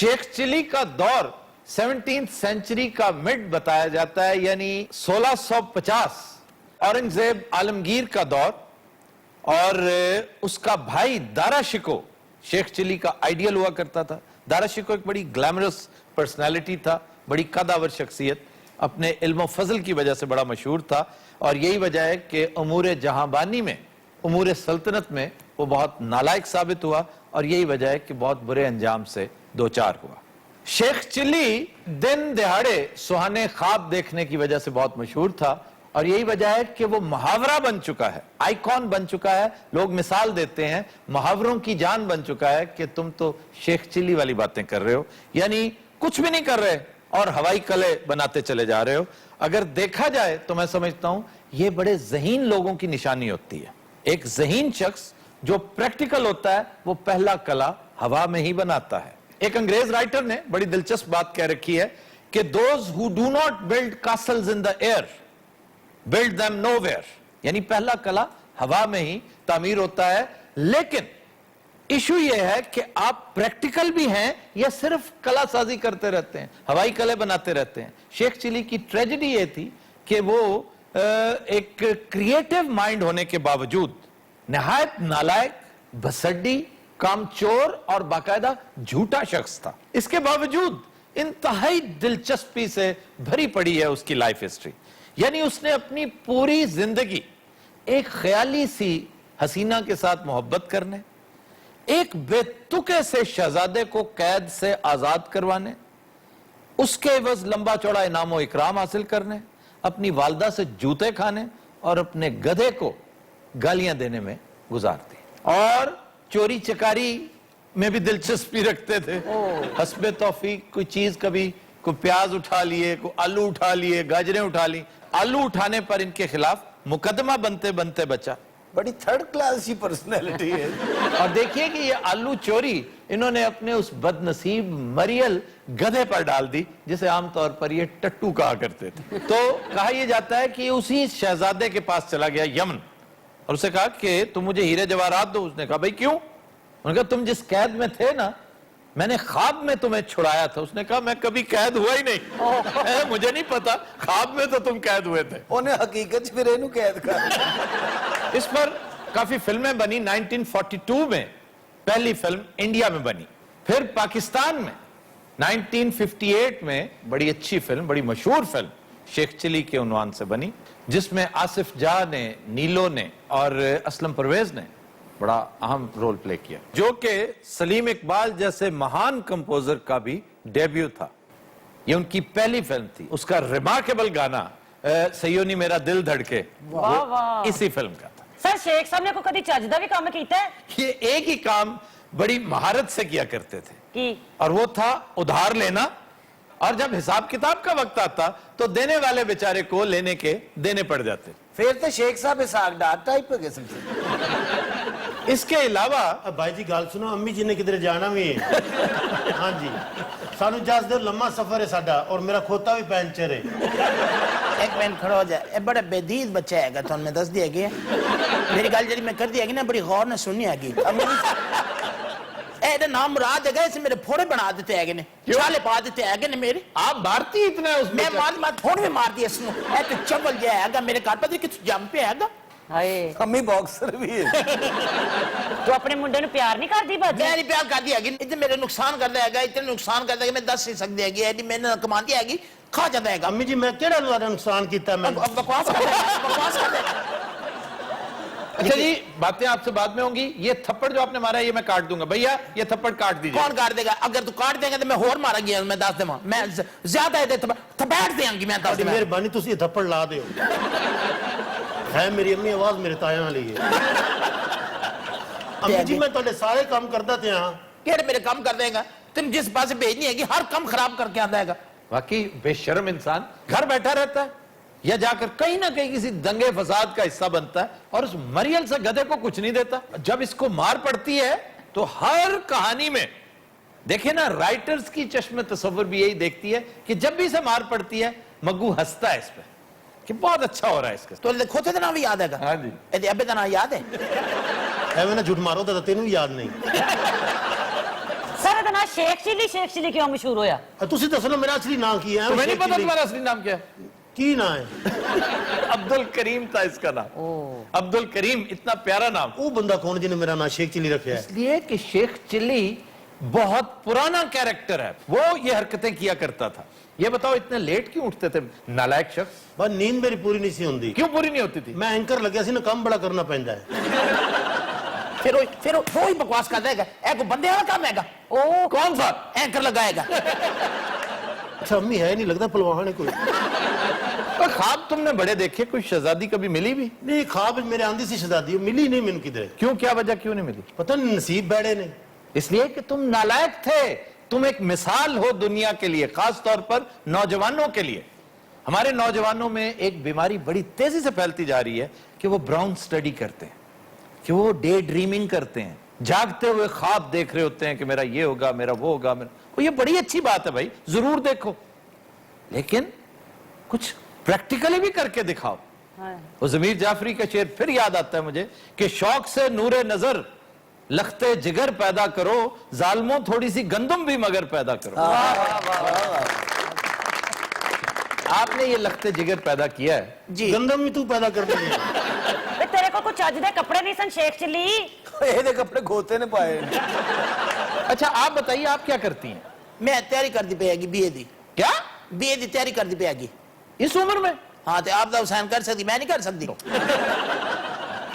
شیخ چلی کا دور 17th سینچری کا مڈ بتایا جاتا ہے، یعنی 1650 اورنگزیب عالمگیر کا دور، اور اس کا بھائی دارا شکو شیخ چلی کا آئیڈیل ہوا کرتا تھا۔ دارا شکو ایک بڑی گلیمرس پرسنالٹی تھا، بڑی قدآور شخصیت، اپنے علم و فضل کی وجہ سے بڑا مشہور تھا، اور یہی وجہ ہے کہ امور جہاں بانی میں، امور سلطنت میں وہ بہت نالائق ثابت ہوا، اور یہی وجہ ہے کہ بہت برے انجام سے دوچار ہوا۔ شیخ چلی دن دہاڑے سہانے خواب دیکھنے کی وجہ سے بہت مشہور تھا، اور یہی وجہ ہے کہ وہ محاورہ بن چکا ہے، آئیکن بن چکا ہے، لوگ مثال دیتے ہیں، محاوروں کی جان بن چکا ہے کہ تم تو شیخ چلی والی باتیں کر رہے ہو، یعنی کچھ بھی نہیں کر رہے اور ہوائی قلعے بناتے چلے جا رہے ہو۔ اگر دیکھا جائے تو میں سمجھتا ہوں یہ بڑے ذہین لوگوں کی نشانی ہوتی ہے۔ ایک ذہین شخص جو پریکٹیکل ہوتا ہے وہ پہلا قلعہ ہوا میں ہی بناتا ہے۔ ایک انگریز رائٹر نے بڑی دلچسپ بات کہہ رکھی ہے کہ those who do not build castles in the air build them nowhere، یعنی پہلا قلعہ ہوا میں ہی تعمیر ہوتا ہے۔ لیکن ایشو یہ ہے کہ آپ پریکٹیکل بھی ہیں یا صرف قلعہ سازی کرتے رہتے ہیں، ہوائی قلعے بناتے رہتے ہیں۔ شیخ چلی کی ٹریجڈی یہ تھی کہ وہ ایک کریٹیو مائنڈ ہونے کے باوجود نہایت نالائق، بھسڈی، کامچور اور باقاعدہ جھوٹا شخص تھا۔ اس کے باوجود انتہائی دلچسپی سے بھری پڑی ہے اس کی لائف ہسٹری، یعنی اس نے اپنی پوری زندگی ایک خیالی سی حسینہ کے ساتھ محبت کرنے، ایک بے تکے سے شہزادے کو قید سے آزاد کروانے، اس کے عوض لمبا چوڑا انعام و اکرام حاصل کرنے، اپنی والدہ سے جوتے کھانے اور اپنے گدھے کو گالیاں دینے میں گزار دی، اور چوری چکاری میں بھی دلچسپی رکھتے تھے۔ حسب توفیق کوئی چیز، کبھی کوئی پیاز اٹھا لیے، کوئی آلو اٹھا لیے، گاجریں اٹھا لی، آلو اٹھانے پر ان کے خلاف مقدمہ بنتے بنتے بچا۔ بڑی تھرڈ کلاس کی پرسنالٹی ہے۔ اور دیکھیے کہ یہ آلو چوری انہوں نے اپنے اس بد نصیب مریل گدھے پر ڈال دی، جسے عام طور پر یہ ٹٹو کہا کرتے تھے۔ تو کہا یہ جاتا ہے کہ اسی شہزادے کے پاس چلا گیا یمن، اور اسے کہا کہ تم مجھے ہیرے جواہرات دو۔ اس نے کہا بھائی کیوں؟ انہوں نے کہا تم جس قید میں تھے نا، میں نے خواب میں تمہیں چھڑایا تھا۔ اس نے کہا میں کبھی قید ہوا ہی نہیں، مجھے نہیں پتا، خواب میں تو تم قید ہوئے تھے۔ انہیں حقیقت پھر اینو قید کر۔ اس پر کافی فلمیں بنی۔ 1942 میں پہلی فلم انڈیا میں بنی، پھر پاکستان میں 1958 میں بڑی اچھی فلم، بڑی مشہور فلم شیخ چلی کے عنوان سے بنی، جس میں آصف جاہ نے، نیلو نے اور اسلم پرویز نے بڑا اہم رول پلے کیا، جو کہ سلیم اقبال جیسے مہان کمپوزر کا بھی ڈیبیو تھا۔ یہ ان کی پہلی فلم تھی۔ اس کا ریمارکیبل گانا سیونی میرا دل دھڑکے اسی فلم کا تھا۔ سر شیخ صاحب نے کوئی کدی چجدہ بھی کام کیتا ہے؟ یہ ایک ہی کام بڑی مہارت سے کیا کرتے تھے، کی؟ اور وہ تھا ادھار لینا، اور جب حساب کتاب کا وقت آتا تو دینے والے بیچارے کو لینے کے دینے پڑ جاتے۔ پھر تو شیخ صاحب اسحاق ڈار ٹائپ پہ قسم سے۔ اس کے علاوہ بھائی جی گال سنو، امی جی نے کدھر جانا بھی ہے۔ ہاں جی، سانو اجازت دو، لمبا سفر ہے ساڈا، اور میرا کھوتا بھی پینچر ہے۔ ایک منٹ کھڑا ہو جائے، اے بڑا بیدید بچہ ہے گا، تو میں دس دیا گیا میری گل جڑی میں کر دیا گی نا، بڑی غور نہ سنی ہے گی۔ اے نام مراد ہے گا، اسے میرے پھوڑے بنا دیتے ہے گے نے، چھالے پا دیتے ہے گے نے میرے۔ آپ بھارتی اتنا ہے اس میں مار پھوڑ میں مار دیا اس نے۔ اے تو چبل جائے ہے گا میرے گھر پتہ کہ تو جم پہ ہے گا۔ ہائے، امی باکسر بھی ہے۔ تو اپنے منڈے نو پیار نہیں کردی باجی؟ میں نہیں پیار کر دیا گی، اتنے میرے نقصان کر دیا گا، اتنے نقصان کر دیا گا میں دس نہیں سکتے ہے گی، میں نے کمان دیا گی، کھا جاتا ہے گا۔ امی جی میں کیڑا تہاڈا نقصان کیتا ہے؟ میں بکواس کر دیا، بکواس کر دیا۔ اچھا جی، باتیں آپ سے بعد میں ہوں گی۔ یہ تھپڑ جو آپ نے مارا ہے یہ میں کاٹ دوں گا، بھیا یہ تھپڑ کاٹ دیجئے۔ کون کاٹ دے گا؟ اگر تو کاٹ دے گا تو میں ہور مارا گیا، میں دس دے میں زیادہ ہے تھپیٹ دیں گی، میں دس دے۔ مہربانی تسی یہ تھپڑ لا دیو۔ ہے میری امی آواز میرے تایاں والی ہے۔ امی جی میں تہاڈے سارے کام کردا تے ہاں۔ کیڑے میرے کام کر دے گا؟ تم جس پاسے بھیجنی ہے گی ہر کام خراب کر کے آندا ہے گا۔ واقعی بے شرم انسان گھر بیٹھا رہتا ہے یا جا کر کہیں نہ کہیں کسی دنگے فساد کا حصہ بنتا ہے، اور اس مریل سے گدھے کو کچھ نہیں دیتا۔ جب اس کو مار پڑتی ہے تو ہر کہانی میں دیکھیں نا، رائٹرز کی چشم تصور بھی یہی دیکھتی ہے کہ جب بھی اسے مار پڑتی ہے مگو ہنستا ہے اس پہ کہ بہت اچھا ہو رہا ہے اس کے ساتھ۔ تو کھوتے دا نام بھی یاد ہے گا؟ ہاں جی۔ اے ابے دا نام یاد ہے؟ ایویں نہ جھوٹ مارو تے تینوں یاد نہیں۔ سر دا نام ਸ਼ੇਖ ਚਿੱਲੀ ਕਿਉਂ ਮਸ਼ਹੂਰ ਹੋਇਆ? ਤੁਸੀਂ ਦੱਸੋ ਨਾ ਮੇਰਾ ਅਸਲੀ ਨਾਂ ਕੀ ਹੈ? तुम्हें नहीं शेख पता चिल्ली। तुम्हारा असली नाम क्या है? ਕੀ ਨਾਂ ਹੈ? अब्दुल करीम था इसका नाम। अब्दुल करीम, इतना प्यारा नाम। ਉਹ ਬੰਦਾ ਕੌਣ ਜਿਹਨੇ ਮੇਰਾ ਨਾਂ ਸ਼ੇਖ चिल्ली ਰੱਖਿਆ ਹੈ? इसलिए कि शेख चिल्ली बहुत पुराना कैरेक्टर है, वो ये हरकतें किया करता था। ये बताओ इतने लेट क्यों उठते थे नालायक शख्स? ਬਸ ਨੀਂਦ ਮੇਰੀ ਪੂਰੀ ਨਹੀਂ ਸੀ ਹੁੰਦੀ। क्यों पूरी नहीं होती थी? ਮੈਂ ਐਂਕਰ ਲੱਗਿਆ ਸੀ ਨਾ, ਕੰਮ ਬੜਾ ਕਰਨਾ ਪੈਂਦਾ ਹੈ। फिर वो ही बकवास करता है ए को बंदे वाला काम हैगा ओ कौन सा? एंकर लगाएगा। ਅੱਛਾ ਅੰਮੀ ਹੈ ਨਹੀਂ ਲੱਗਦਾ ਪਲਵਾਨ ਹੈ ਕੋਈ। तो ख्वाब तुमने बड़े देखे, कोई शहजादी कभी मिली भी? ਨਹੀਂ ਖਾਬ ਮੇਰੇ ਆਂਦੀ ਸੀ ਸ਼ਹਜ਼ਾਦੀ, ਉਹ ਮਿਲੀ ਨਹੀਂ ਮੈਨੂੰ ਕਿਧਰੇ। क्यों, क्या वजह, क्यों नहीं मिली? ਪਤਾ ਨਹੀਂ ਨਸੀਬ ਬੈੜੇ ਨੇ। इसलिए कि तुम नालायक थे, तुम एक मिसाल हो दुनिया के लिए, खास तौर पर नौजवानों के लिए। हमारे नौजवानों में एक बीमारी बड़ी तेजी से फैलती जा रही है कि वो ब्राउन स्टडी करते हैं, कि वो डे ड्रीमिंग करते हैं, जागते हुए ख्वाब देख रहे होते हैं कि मेरा ये होगा, मेरा वो होगा, मेरा। ये बड़ी अच्छी बात है भाई, जरूर देखो, लेकिन कुछ प्रैक्टिकली भी करके दिखाओ। वो ज़मीर जाफरी का शेर फिर याद आता है मुझे कि शौक से नूरे नजर लखते जिगर पैदा करो, जालमों थोड़ी सी गंदम भी मगर पैदा करो। आपने ये लखते जिगर पैदा किया है जी। ਗੰਦਮ ਵੀ ਤੂੰ ਪੈਦਾ ਕਰ ਰਹੀ ਹੈ। ਵੇ ਤੇਰੇ ਕੋਲ ਕੁਝ ਚੱਜ ਦੇ ਕੱਪੜੇ ਨਹੀਂ ਸਨ ਸ਼ੇਖ ਚਿੱਲੀ? ਇਹਦੇ ਕੱਪੜੇ ਖੋਤੇ ਨੇ ਪਾਏ ਨੇ। अच्छा आप बताइए, आप क्या करती हैं? मैं तैयारी करती पेगी बीए दी। क्या बीए दी तैयारी करती पेगी। इस उम्र में? हाँ तो आप हुसैन कर सकती, मैं नहीं कर सकती।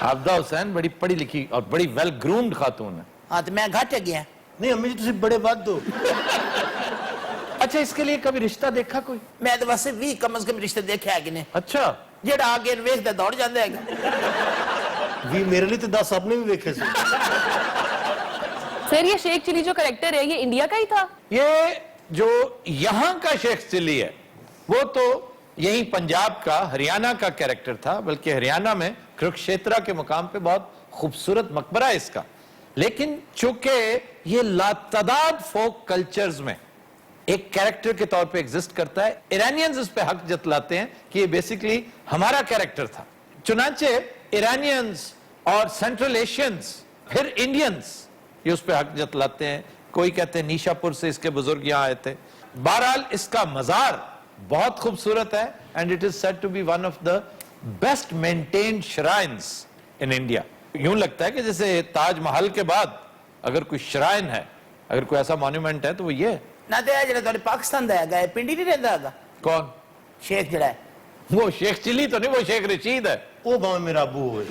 आबदा हुसैन बड़ी पढ़ी लिखी और बड़ी वेल ग्रूम्ड खातून है। हाँ तो मैं घट गया। ਨਹੀਂ ਅੰਮੀ ਜੀ ਤੁਸੀਂ ਬੜੇ ਵੱਧ ਹੋ। अच्छा इसके लिए कभी रिश्ता देखा कोई? मैं तो वैसे भी कम से कम रिश्ते देखे है कि नहीं, अच्छा जेड़ा आगे वेखदा दौड़ जाता है। ਵੀ ਮੇਰੇ ਲਈ ਤੇ 10 ਆਪਣੇ ਵੀ ਵੇਖੇ ਸੀ। सर ये शेख चिली जो करेक्टर है ये इंडिया का ही था? ये जो यहाँ का शेख चिल्ली है वो तो यही पंजाब का, हरियाणा का कैरेक्टर था, बल्कि हरियाणा में कुरुक्षेत्र के मुकाम पे बहुत खूबसूरत मकबरा है इसका। लेकिन चूंकि ये लातादाद फोक कल्चर्स में एक कैरेक्टर के तौर पे एग्जिस्ट करता है, ईरानियंस इस पे हक जतलाते हैं कि ये बेसिकली हमारा कैरेक्टर था। चुनांचे ईरानियंस और सेंट्रल एशियंस फिर इंडियंस ये उस पे हक जतलाते हैं। कोई कहते हैं नीशापुर से इसके बुजुर्ग यहाँ आए थे। बहरहाल इसका मजार बहुत खूबसूरत है and it is said to be one of the best maintained shrines in India. यूं लगता है कि जैसे ताजमहल के बाद अगर कोई श्राइन है, अगर कोई ऐसा मॉन्यूमेंट है तो वो ये है। ना तो जेड़ा तुहाडे पाकिस्तान दा हैगा पिंडी नहीं रहंदा हैगा कौन? शेख जेड़ा है। वो शेख चिल्ली तो नहीं, वो शेख रशीद है। ਉਹ ਭਾਵੇਂ ਮੇਰਾ ਅੱਬੂ ਹੋਵੇ।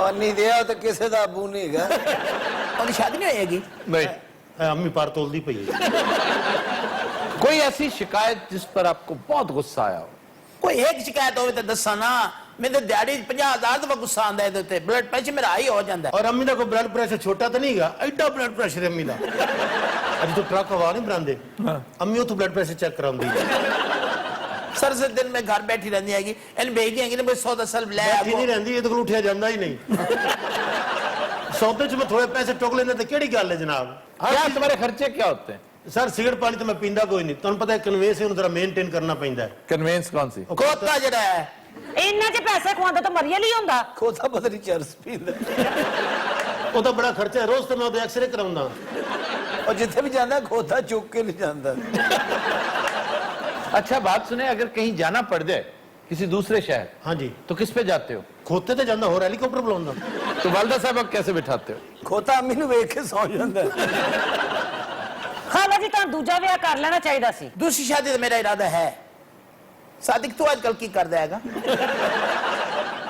और नहीं दिया तो किसी का अबू नहीं है। उनकी शादी नहीं होएगी। नहीं। ਐ ਅੰਮੀ ਪਰ ਤੋਲਦੀ ਪਈ ਹੈ। कोई ऐसी शिकायत जिस पर आपको बहुत गुस्सा आया हो? कोई एक शिकायत होवे तो दसा ना, मैं तो दिहाड़ी 50,000 दफा गुस्सा आंदा है ते ब्लड प्रेशर मेरा हाई हो जांदा है। ਔਰ ਅੰਮੀ ਦਾ ਕੋਈ ਬਲੱਡ ਪ੍ਰੈਸ਼ਰ ਛੋਟਾ ਤਾਂ ਨਹੀਂਗਾ, ਐਡਾ ਬਲੱਡ ਪ੍ਰੈਸ਼ਰ ਹੈ ਅੰਮੀ ਦਾ। ਅੱਜ ਤੋਂ ਟਰੱਕ ਹਵਾ ਨਹੀਂ ਬਣਾਉਂਦੇ, ਅੰਮੀ ਉਹ ਤੋਂ ਬਲੱਡ ਪ੍ਰੈਸ਼ਰ ਚੈੱਕ ਕਰਾਉਂਦੀ ਹੈ। सर से दिन में घर बैठी रहती हैगी, इन भेज दिया कि भाई 100 साल ले ਬੈਠੀ ਨਹੀਂ ਰਹਿੰਦੀ, ਇਹਦੇ ਕੋਲ ਉੱਠਿਆ ਜਾਂਦਾ ਹੀ ਨਹੀਂ। ਸੌਦੇ 'ਚ ਮੈਂ ਥੋੜੇ ਪੈਸੇ ਟੁਕ ਲੈਂਦਾ ਤੇ ਕਿਹੜੀ ਗੱਲ ਹੈ ਜਨਾਬ। क्या तुम्हारे खर्चे क्या होते हैं? ਸਰ ਸਿਗਰਟ ਪਾਣੀ ਤਾਂ ਮੈਂ ਪੀਂਦਾ ਕੋਈ ਨਹੀਂ, ਤੁਹਾਨੂੰ ਪਤਾ ਹੈ ਕਨਵੇਂਸ ਇਹਨੂੰ ਜ਼ਰਾ ਮੇਨਟੇਨ ਕਰਨਾ ਪੈਂਦਾ ਹੈ। कन्वेंस कौन सी? कोता जेड़ा है ਇੰਨਾ ਚ ਪੈਸੇ ਖਵਾਉਂਦਾ ਤਾਂ ਮਰੀਆ ਲਈ ਹੁੰਦਾ। खोता पता नहीं चर्स पींदा। ਉਹਦਾ ਬੜਾ ਖਰਚਾ ਹੈ, ਰੋਜ਼ ਤਾਂ ਮੈਂ ਉਹਦੇ ਐਕਸਰੇ ਕਰਾਉਂਦਾ। और जिथे भी जाता खोता चुक के नहीं जाता। अच्छा बात सुने, अगर कहीं जाना पड़ जाए किसी दूसरे शहर ਹਾਂਜੀ तो किस पे जाते हो? ਖੋਤੇ ਤੇ ਜਾਂਦਾ, ਹੋਰ ਹੈਲੀਕਾਪਟਰ ਬੁਲਾਉਂਦਾ। तो वालदा साहब आप कैसे बिठाते हो? खोता अम्मी ਨੂੰ ਵੇਖ ਕੇ ਸੌ ਜਾਂਦਾ। ਖਾਲਾ ਜੀ ਤਾਂ ਦੂਜਾ ਵਿਆਹ ਕਰ ਲੈਣਾ ਚਾਹੀਦਾ ਸੀ। दूसरी शादी तो मेरा इरादा है। सादिक तो आजकल की कर देगा।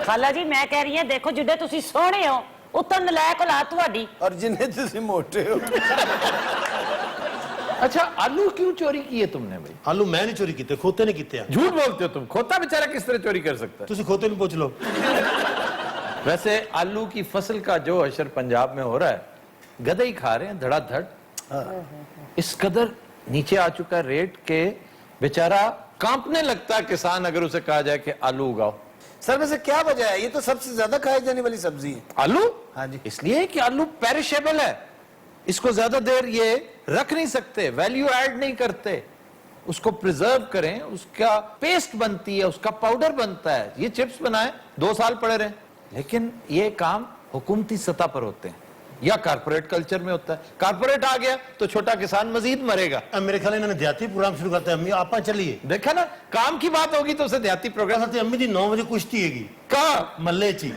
ਖਾਲਾ ਜੀ ਮੈਂ ਕਹਿ ਰਹੀ ਹਾਂ ਦੇਖੋ ਜਿੱਡੇ ਤੁਸੀਂ ਸੋਹਣੇ ਹੋ ਉਤੋਂ ਨਲਾਇਕ ਔਲਾਦ ਤੁਹਾਡੀ। और जिन्हें तुसी मोटे हो। अच्छा आलू क्यों चोरी किए तुमने भाई? ਆਲੂ ਮੈਂ ਨਹੀਂ ਚੋਰੀ ਕੀਤੇ, ਖੋਤੇ ਨੇ ਕੀਤੇ ਆ। झूठ बोलते हो तुम। खोता बेचारा किस तरह चोरी कर सकता ਤੁਸੀਂ ਖੋਤੇ ਨੂੰ ਪੁੱਛ ਲਓ। है? वैसे आलू की फसल का जो असर पंजाब में हो रहा है, गधे ही खा रहे हैं धड़ाधड़। इस कदर नीचे आ चुका है रेट के बेचारा कांपने लगता है किसान अगर उसे कहा जाए कि आलू उगाओ। सर वैसे क्या वजह है? ये तो सबसे ज्यादा खाई जाने वाली सब्जी है। आलू? हाँ जी। इसलिए कि आलू पेरिशेबल है, इसको ज्यादा देर ये रख नहीं सकते, वैल्यू ऐड नहीं करते। उसको प्रिजर्व करें, उसका पेस्ट बनती है, उसका पाउडर बनता है, ये चिप्स बनाए 2 साल पड़े रहे। लेकिन ये काम हुकूमती सतह पर होते हैं। या कारपोरेट कल्चर में होता है। कारपोरेट आ गया तो छोटा किसान मजीद मरेगा। अब मेरे ख्याल इन्होंने देहाती प्रोग्राम शुरू करता है। अम्मी आप चलिए, देखा ना, काम की बात होगी तो उसे देहाती प्रोग्राम। कहते अम्मी जी 9 बजे कुश्ती हैगी कहाँ? मल्ले ची।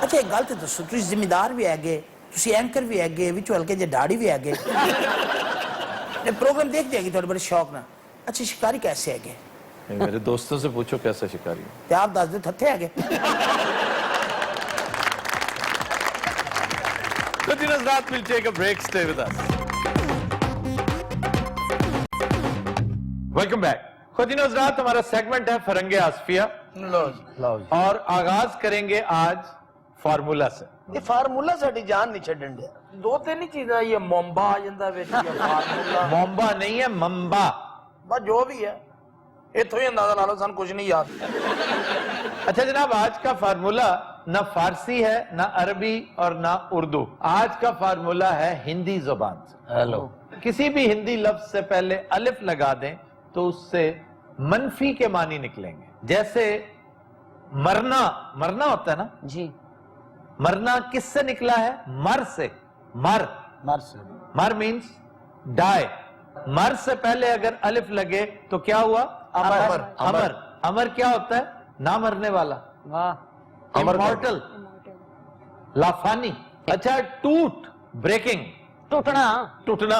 अच्छा एक गल तो दसो, तुसी जिम्मेदार भी हैगे, तुसी एंकर भी हैगे, विचों हल्के जे दाढ़ी भी हैगे, ये प्रोग्राम देखते हैगे थोड़े बड़े शौक ना। अच्छा शिकारी कैसे हैगे? मेरे दोस्तों से पूछो कैसा शिकारी हो। ते आप दस दो थत्थे हैगे। Continuous Raat, we'll take a break. Stay with us. Welcome back. Continuous Raat हमारा सेगमेंट है फरंगे आसफिया और आगाज करेंगे आज फार्मूला से। ਇਹ ਫਾਰਮੂਲਾ ਸਾਡੀ ਜਾਨ ਨਹੀਂ ਛੱਡਣ ਦਿਆ। ਦੋ ਤਿੰਨ ਹੀ ਚੀਜ਼ਾਂ, ਇਹ ਮੋਂਬਾ ਆ ਜਾਂਦਾ ਵਿੱਚ, ਇਹ ਫਾਰਮੂਲਾ, मोम्बा नहीं है, मम्बा। ਬਸ ਜੋ ਵੀ ਹੈ ਇੱਥੋਂ ਹੀ ਅੰਦਾਜ਼ਾ ਲਾ ਲਓ, ਸਾਨੂੰ ਕੁਝ ਨਹੀਂ ਯਾਦ। अच्छा जनाब, आज का फार्मूला ना फारसी है, ना अरबी और ना उर्दू। आज का फार्मूला है हिंदी जुबान से। हेलो। किसी भी हिंदी लफ्ज से पहले अलिफ लगा दें तो उससे मनफी के मानी निकलेंगे। जैसे मरना, मरना होता है ना जी। मरना किससे निकला है? मर से। मर, मर मीन्स डाई। मर से पहले अगर अलिफ लगे तो क्या हुआ? अमर। अमर। अमर क्या होता है? ना मरने वाला, इमॉर्टल, लाफानी। अच्छा टूट, ब्रेकिंग, टूटना। टूटना।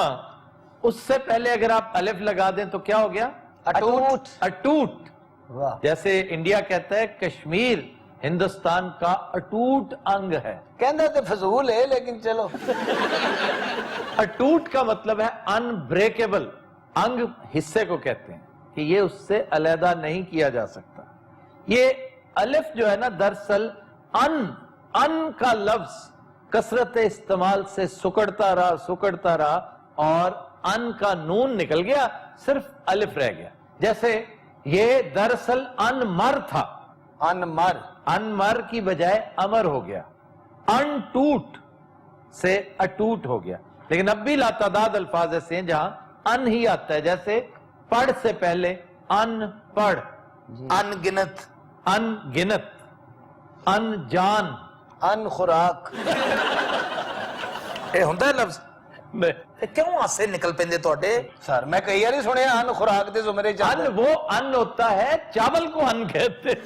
उससे पहले अगर आप अलिफ लगा दें तो क्या हो गया? अटूट। अटूट। जैसे इंडिया कहता है कश्मीर हिंदुस्तान का अटूट अंग है। ਕਹਿੰਦਾ ਤੇ ਫਜ਼ੂਲ ਹੈ लेकिन चलो। अटूट का मतलब है अनब्रेकेबल। अंग हिस्से को कहते हैं कि ये उससे अलहदा नहीं किया जा सकता। ये अलिफ जो है ना, दरअसल अन का लफ्ज कसरत इस्तेमाल से सुकड़ता रहा और अन का नून निकल गया, सिर्फ अलिफ रह गया। जैसे ये दरअसल अनमर था, अनमर, अनमर की बजाय अमर हो गया। अनटूट से अटूट हो गया। लेकिन अब भी लातादाद अल्फाज ऐसे हैं जहां अन ही आता है। जैसे पढ़ से पहले अनपढ़, अनगिनत, अनगिनत, अनजान, अनखुराक। ਇਹ ਹੁੰਦਾ ਲਫ਼ਜ਼? नहीं, ਤੇ ਕਿਉਂ ਹਾਸੇ ਨਿਕਲ ਪੈਂਦੇ ਤੁਹਾਡੇ? ਸਰ ਮੈਂ ਕਈ ਵਾਰੀ ਸੁਣਿਆ ਅਨਖੁਰਾਕ ਦੇ ਜ਼ੁਮਰੇ ਚ अन वो अन्न होता है, चावल को अन्न कहते हैं।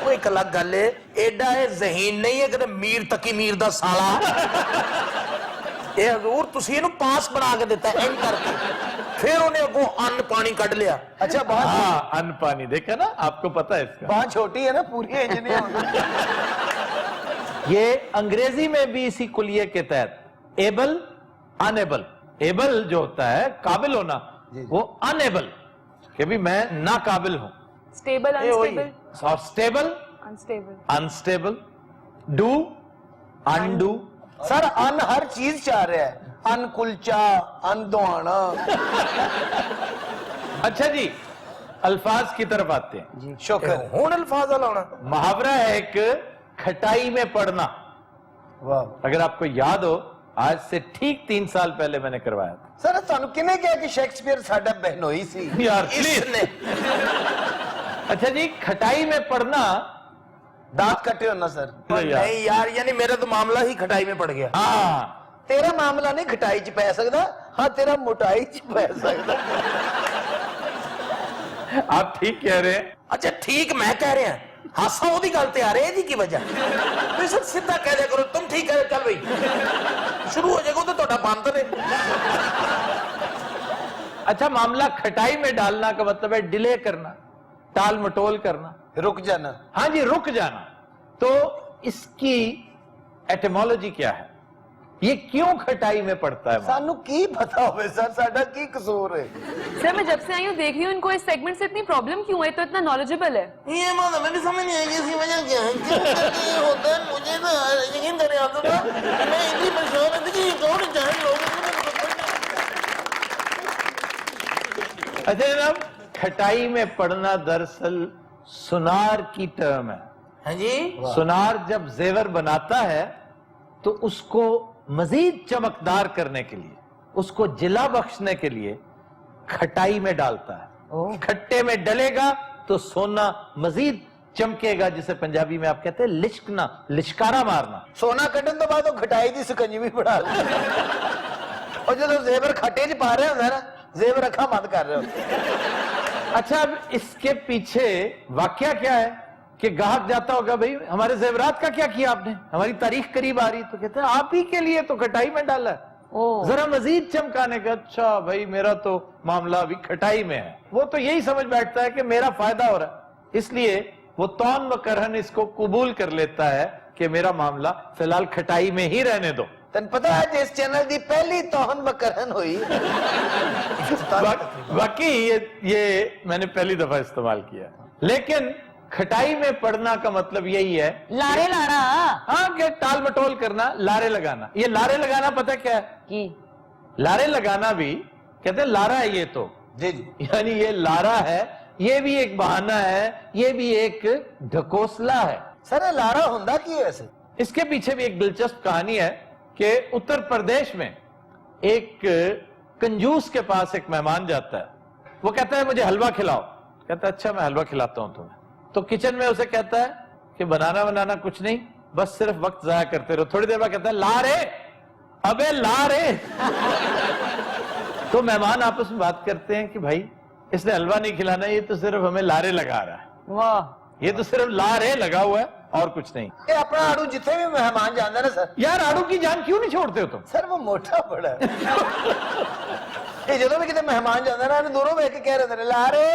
ਉਹ ਇੱਕ ਅਲੱਗ ਗੱਲ ਏ, ਐਡਾ ਇਹ ਜ਼ਹੀਨ ਨਹੀਂ ਹੈ ਕਿ ਮੀਰ ਤਕੀ ਮੀਰ ਦਾ ਸਾਲਾ। ਇਹ ਹਜ਼ੂਰ ਤੁਸੀਂ ਇਹਨੂੰ ਪਾਸ ਬਣਾ ਕੇ ਦਿੱਤਾ ਐਂ ਕਰਕੇ, ਫਿਰ ਉਹਨੇ ਅੱਗੋਂ ਅੰਨ ਪਾਣੀ ਕੱਢ ਲਿਆ। ਅੱਛਾ ਬਾਤ, हाँ, अन्न पानी देखा ना, आपको पता है इसका। ਬਾਤ ਛੋਟੀ है ना, पूरी इंजीनियर। ये अंग्रेजी में भी इसी कुलिये के तहत एबल, अनेबल। एबल जो होता है काबिल होना, वो अनेबल कि भी मैं नाकाबिल हूं। स्टेबल, अनस्टेबल, और stable, unstable, unstable, do, undo. Sir अन हर चीज चाह रहा है, अन कुलचा, अन दुआना। अच्छा जी, अल्फाज की तरफ आते हैं। शुक्र हूं अल्फाज लाना। मुहावरा है एक, खटाई में पड़ना। अगर आपको याद हो, आज से ठीक 3 साल पहले मैंने करवाया था। सर ਤੁਹਾਨੂੰ ਕਿਹਨੇ ਕਿਹਾ ਕਿ ਸ਼ੇक्सपियर ਸਾਡਾ बहनोई सी? यार, इसने अच्छा जी, खटाई में पड़ना, दांत कटे हो ना सर? नहीं यार। नहीं यार, यानी मेरा तो मामला ही खटाई में पड़ गया। हाँ, तेरा मामला नहीं खटाई च पै सकदा, हाँ तेरा मोटाई च पै सकदा। आप ठीक कह रहे हैं। अच्छा ठीक मैं कह रहा हासा ओदी गल ते आ रहे है जी की वजह। तो सर सीधा कह दिया करो, तुम ठीक कह रहे, चल भाई शुरू हो जाएगा तो ਤੁਹਾਡਾ ਬੰਦ ने। अच्छा, मामला खटाई में डालना का मतलब है डिले करना, टाल मटोल करना, रुक जाना। हाँ जी, रुक जाना। तो इसकी एटिमोलॉजी क्या है? ये क्यों खटाई में पड़ता है? सानू की पता होवे सर, साडा की कसूर है? सर मैं जब से आई हूँ देख रही हूँ इनको इस सेगमेंट से इतनी प्रॉब्लम क्यों है, तो इतना नॉलेजेबल है। ये मतलब मैं भी समझ नहीं आई इसकी वजह क्या है, क्यों करके ये होता है। मुझे ना यकीन करें आप तो मैं इतनी परेशान है कि कौन जान लोग। अच्छा जनाब, खटाई में पड़ना दरअसल सुनार की टर्म है। हाँ जी, सुनार जब जेवर बनाता है तो उसको मजीद चमकदार करने के लिए, उसको जिला बख्शने के लिए खटाई में डालता है। खट्टे में डलेगा तो सोना मजीद चमकेगा, जिसे पंजाबी में आप कहते हैं लिशकना, लिशकारा मारना। ਸੋਨਾ ਕੱਢਣ ਤੋਂ ਬਾਅਦ ਉਹ ਖਟਾਈ ਦੀ ਸਕੰਜਵੀ ਬਣਾ ਲਈ ਉਹ ਜਦੋਂ ਜ਼ੇਵਰ ਖੱਟੇ 'ਚ ਪਾ ਰਿਹਾ ਹੁੰਦਾ ਨਾ, ਜ਼ੇਵਰ ਅੱਖਾਂ ਬੰਦ ਕਰ ਰਿਹਾ ਹੁੰਦਾ। अच्छा, अब इसके पीछे वाकया क्या है कि ग्राहक जाता होगा, भाई हमारे जेवरात का क्या किया आपने, हमारी तारीख करीब आ रही, तो कहते हैं आप ही के लिए तो खटाई में डाला है, जरा मजीद चमकाने का। अच्छा भाई, मेरा तो मामला अभी खटाई में है। वो तो यही समझ बैठता है कि मेरा फायदा हो रहा है, इसलिए वो तौन व करहन इसको कबूल कर लेता है कि मेरा मामला फिलहाल खटाई में ही रहने दो। ਤੈਨੂੰ ਪਤਾ ਹੈ ਜਿਸ ਚੈਨਲ ਦੀ ਪਹਿਲੀ ਤੌਹਨ ਬਕਰਹਨ ਹੋਈ वाकई ये मैंने पहली दफा इस्तेमाल किया, लेकिन खटाई में पड़ना का मतलब यही है, लारे लाना हाँ, कि टाल मटोल करना, लारे लगाना। ये लारे लगाना पता क्या है? की लारे लगाना भी कहते हैं लारा है ये तो, ਜੀ ਜੀ यानी ये लारा है, ये भी एक बहाना है, ये भी एक ढकोसला है। ਸਰ ਇਹ ਲਾਰਾ ਹੁੰਦਾ ਕੀ ਹੈ ਵੈਸੇ? इसके पीछे भी एक दिलचस्प कहानी है कि उत्तर प्रदेश में एक कंजूस के पास एक मेहमान जाता है, वो कहता है मुझे हलवा खिलाओ। कहता है अच्छा मैं हलवा खिलाता हूं तुम्हें। तो किचन में उसे कहता है कि बनाना बनाना कुछ नहीं, बस सिर्फ वक्त जाया करते रहो। थोड़ी देर बाद कहता है ला रे, अबे ला रे। तो मेहमान आपस में बात करते हैं कि भाई इसने हलवा नहीं खिलाना, ये तो सिर्फ हमें लारे लगा रहा है, वाह, ये तो सिर्फ लारे लगा हुआ है और कुछ नहीं। ਇਹ ਆਪਣਾ ਆੜੂ ਜਿੱਥੇ ਵੀ ਮਹਿਮਾਨ ਜਾਂਦਾ ਨਾ ਸਰ, यार आड़ू की जान क्यों नहीं छोड़ते हो तुम? ਸਰ ਉਹ ਮੋਟਾ ਬੜਾ ਹੈ। ਇਹ ਜਦੋਂ ਵੀ ਕਿਤੇ ਮਹਿਮਾਨ ਜਾਂਦਾ ਨਾ, ਇਹਨੂੰ ਦੂਰੋਂ ਵੇਖ ਕੇ ਕਹਿ ਰਹੇ ਨੇ ਲਾਰੇ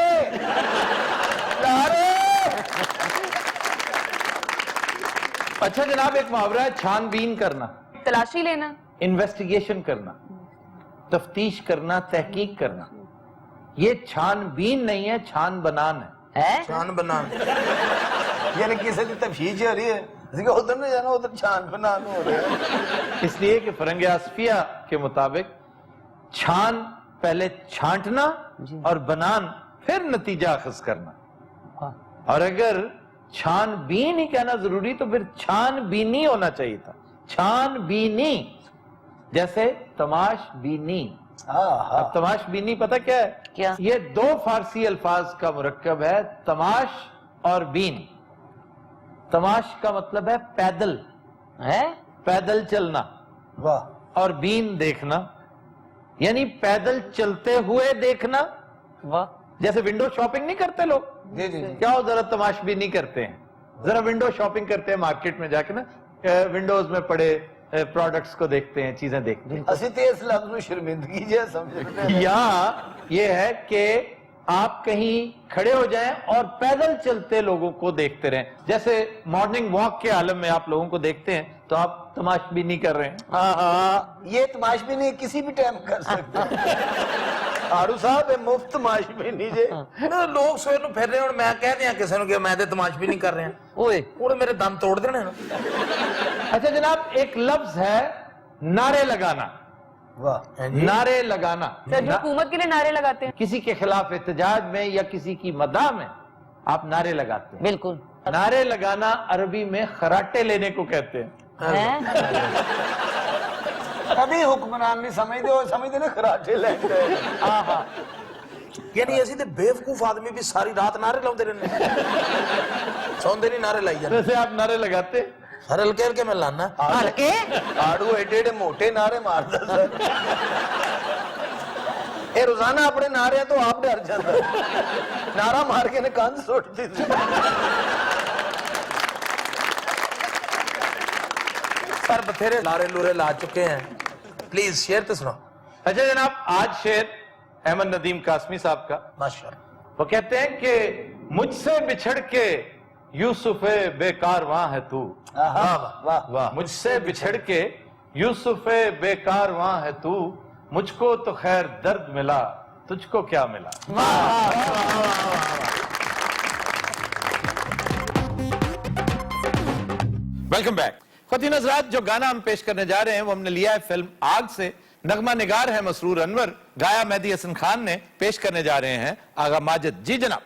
ਲਾਰੇ। अच्छा जनाब, एक मुहावरा है छानबीन करना, तलाशी लेना, इन्वेस्टिगेशन करना, तफ्तीश करना, तहकीक करना। ये छानबीन नहीं है, छान बनान है। ਛਾਨ ਬਣਾਉਣ ਯਾਨੀ ਕਿਸੇ ਦੀ ਤਫਸੀਰ ਹੋ ਰਹੀ ਹੈ, ਅਸੀਂ ਕਿ ਉਧਰ ਨਹੀਂ ਜਾਣਾ, ਉਧਰ ਛਾਨ ਬਣਾਉਣ ਹੋ ਰਿਹਾ ਹੈ। इसलिए कि फरंग आसफिया के मुताबिक छान पहले छांटना और बनान फिर नतीजा अखज करना। और अगर छानबीन ही कहना जरूरी तो फिर छानबीनी होना चाहिए था, छानबीनी, जैसे तमाशबीनी। अब तमाशबीनी पता क्या है? क्या? ये दो फारसी अल्फाज का मुरक्कब है, तमाश और बीन। तमाश का मतलब है पैदल, है पैदल चलना, वाह और बीन देखना, यानी पैदल चलते हुए देखना। वाह, जैसे विंडो शॉपिंग नहीं करते लोग, जी जी क्या हो जरा तमाशबीनी करते हैं, जरा विंडो शॉपिंग करते हैं मार्केट में जाके ना, विंडोज में पड़े प्रोडक्ट्स को देखते हैं, चीजें देखते हैं। ਅਸੀਂ ਤੇ ਇਸ ਲਫ਼ਜ਼ ਨੂੰ ਸ਼ਰਮਿੰਦਗੀ ਜਿਹਾ ਸਮਝਦੇ ਹਾਂ। यहाँ ये है कि आप कहीं खड़े हो जाएं और पैदल चलते लोगों को देखते रहें। जैसे मॉर्निंग वॉक के आलम में आप लोगों को देखते हैं तो आप तमाशबीनी कर रहे हैं। हाँ, ये तमाशबीनी किसी भी टाइम कर सकते हैं। ਆੜੂ ਸਾਹਿਬ ਇਹ ਮੁਫਤ ਤਮਾਸ਼ਬੀਨੀ ਜੇ ਨਾ, ਲੋਕ ਸਵੇਰ ਨੂੰ ਫਿਰ ਰਹੇ ਹੁਣ ਮੈਂ ਕਹਿ ਦਿਆਂ ਕਿਸੇ ਨੂੰ ਕਿ ਮੈਂ ਤੇ ਤਮਾਸ਼ਬੀਨੀ ਕਰ ਰਿਹਾ, ओए ਉਹਨੇ ਮੇਰੇ ਦਮ ਤੋੜ ਦੇਣੇ ਨਾ। अच्छा जनाब, एक लफ्ज है नारे लगाना। वाह नारे लगाना, सर जो हुकूमत के लिए नारे लगाते हैं। किसी के खिलाफ एहतजाज में या किसी की मदाह में आप नारे लगाते हैं। बिल्कुल नारे लगाना अरबी में खराटे लेने को कहते हैं। है ਕਦੀ ਹੁਕਮਰਾਨ ਨਹੀਂ ਸਮਝਦੇ, ਉਹ ਸਮਝਦੇ ਨੇ ਖਰਾਟੇ ਲੈ ਕੇ ਆਹਾ। ਯਾਨੀ ਅਸੀਂ ਤੇ ਬੇਵਕੂਫ ਆਦਮੀ ਵੀ ਸਾਰੀ ਰਾਤ ਨਾਰੇ ਲਾਉਂਦੇ ਰਹਿੰਦੇ, ਸੌਂਦੇ ਨਹੀਂ ਨਾਰੇ ਲਾਈ ਜਾਂਦੇ। वैसे आप नारे लगाते हैं? ਹਰ ਹਲਕੇ ਹਲਕੇ ਮੈਂ ਲਾਨਾ। हल्के ਆੜੂ ਏਡੇ ਏਡੇ ਮੋਟੇ ਨਾਰੇ ਮਾਰਦਾ ਸਰ, ਇਹ ਰੋਜ਼ਾਨਾ ਆਪਣੇ ਨਾਰਿਆਂ ਤੋਂ ਆਪ ਡਰ ਜਾਂਦਾ, ਨਾਰਾ ਮਾਰ ਕੇ ਨੇ ਕੰਧ ਸੁੱਟ ਦਿੱਤੀ। सर बथेरे लारे लूरे ला चुके हैं, प्लीज शेर तो सुनो। अच्छा जनाब, आज शेर अहमद नदीम कासमी साहब का। माशाअल्लाह। वो कहते हैं कि मुझसे बिछड़ के यूसुफ बेकार वहां है तू। वाह वाह वाह, मुझसे बिछड़ के यूसुफ बेकार वहां है तू, मुझको तो खैर दर्द मिला, तुझको क्या मिला। Welcome back. ख़वातीन हज़रात, जो गाना हम पेश करने जा रहे हैं वो हमने लिया है फिल्म आग से। नगमा निगार है मसरूर अनवर, गाया मेहदी हसन खान ने। पेश करने जा रहे हैं आगा माजिद। जी जनाब।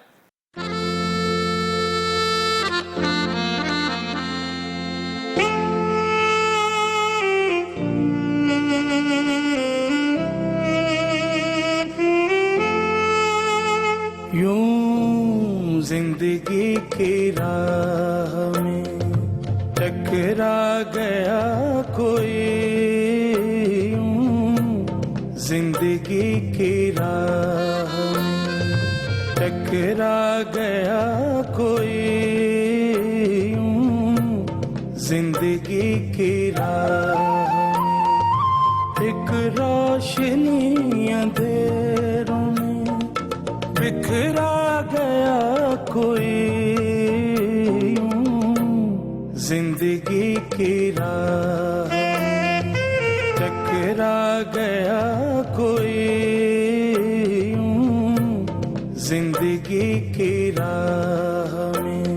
यूं जिंदगी जिंदगी की राह में टकरा गया कोई, जिंदगी की राह में टकरा गया कोई, जिंदगी की राह में एक रोशनी अंधेरों में बिखरा गया कोई, जिंदगी की राह में टकरा गया कोई, जिंदगी की राह में।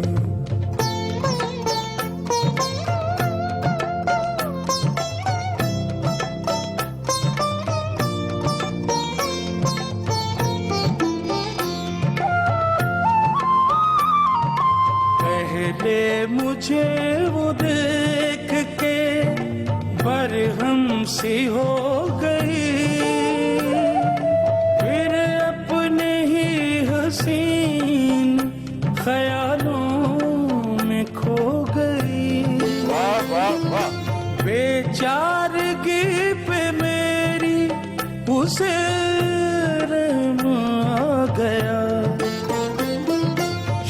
पहले मुझे वो देख के बरहम सी हो गई, फिर अपने ही हसीन ख्यालों में खो गई। वाह वाह वाह। बेचारगी पे मेरी उसे रहम आ गया,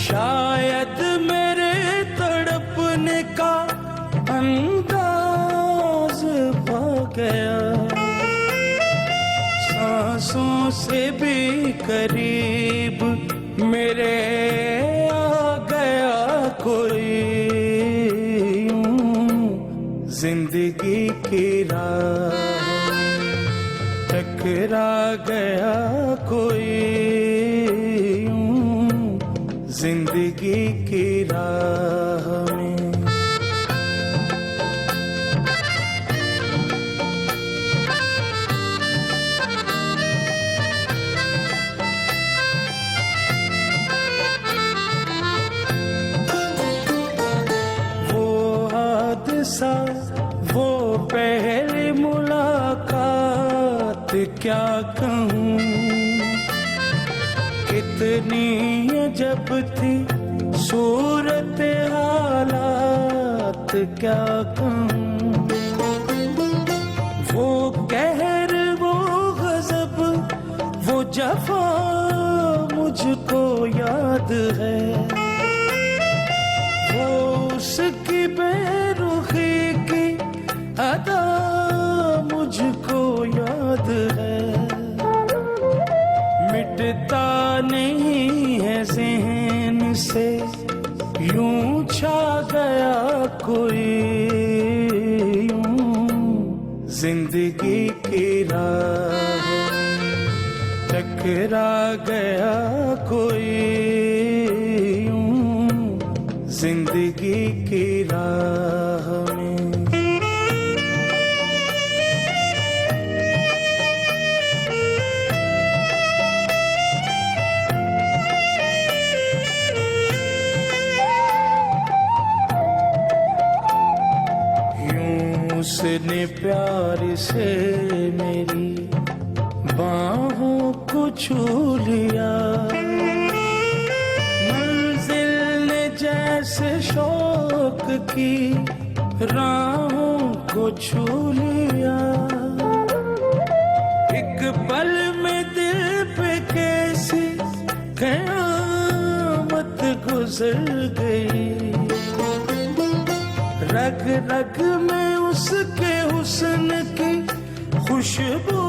शायद मेरे तड़पने का अंदाज पा गया, सांसों से भी करीब मेरे आ गया कोई, जिंदगी की राह में टकरा गया कोई, जिंदगी की राह में। वो हादसा, वो पहली मुलाकात क्या कहूँ, कितनी अजब थी सूरत हालात क्या कहूँ, वो कहर, वो गजब, वो जफा मुझको याद है, वो उसकी बेरुखी की अदा मुझको याद है, मिटता नहीं है ज़हन से यूं छा गया कोई, जिंदगी की राह में टकरा गया कोई, जिंदगी की राह में। उसने प्यार से मेरी बाहों को छू लिया, मंजिल ने जैसे शौक की राहों को छू लिया, एक पल में दिल पे कैसी क़यामत गुजर गई, रग रग में उसके हुस्न की खुशबू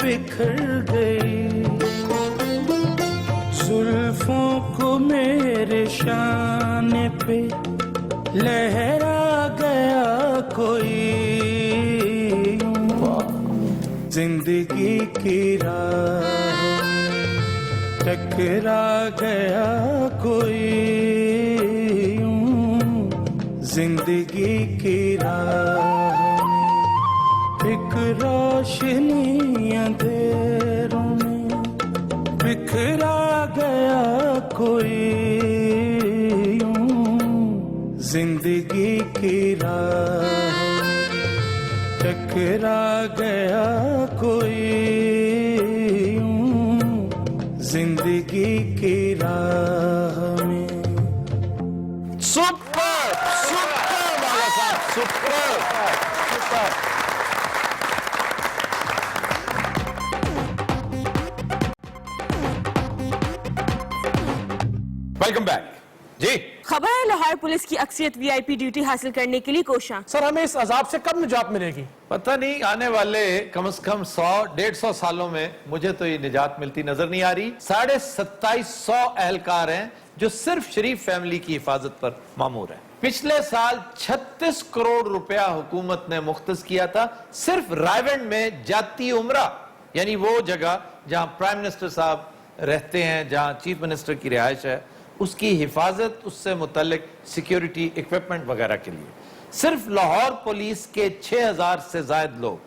बिखर गई, जुल्फों को मेरे शाने पे लहरा गया कोई, जिंदगी की राह में टकरा गया कोई, जिंदगी की राह में एक रोशनी अंधेरों में बिखरा गया कोई, जिंदगी की राह में टकरा गया कोई, जिंदगी की राह में। वेलकम बैक जी। खबर है लाहौर पुलिस की अक्सरियत वीआईपी ड्यूटी हासिल करने के लिए कोशां। सर हमें इस अजाब से कब निजात मिलेगी? पता नहीं, आने वाले कम से कम 100-150 सालों में मुझे तो ये निजात मिलती नजर नहीं आ रही। 2750 एहलकार हैं जो सिर्फ शरीफ फैमिली की हिफाजत पर मामूर है। पिछले साल 36 करोड़ रुपया हुकूमत ने मुख्तस किया था सिर्फ रायवंड में जाती उमरा, यानी वो जगह जहां प्राइम मिनिस्टर साहब रहते हैं, जहां चीफ मिनिस्टर की रिहाइश है, उसकी हिफाजत, उससे मुतल्लिक सिक्योरिटी इक्विपमेंट वगैरह के लिए सिर्फ लाहौर पुलिस के 6000 से ज्यादा लोग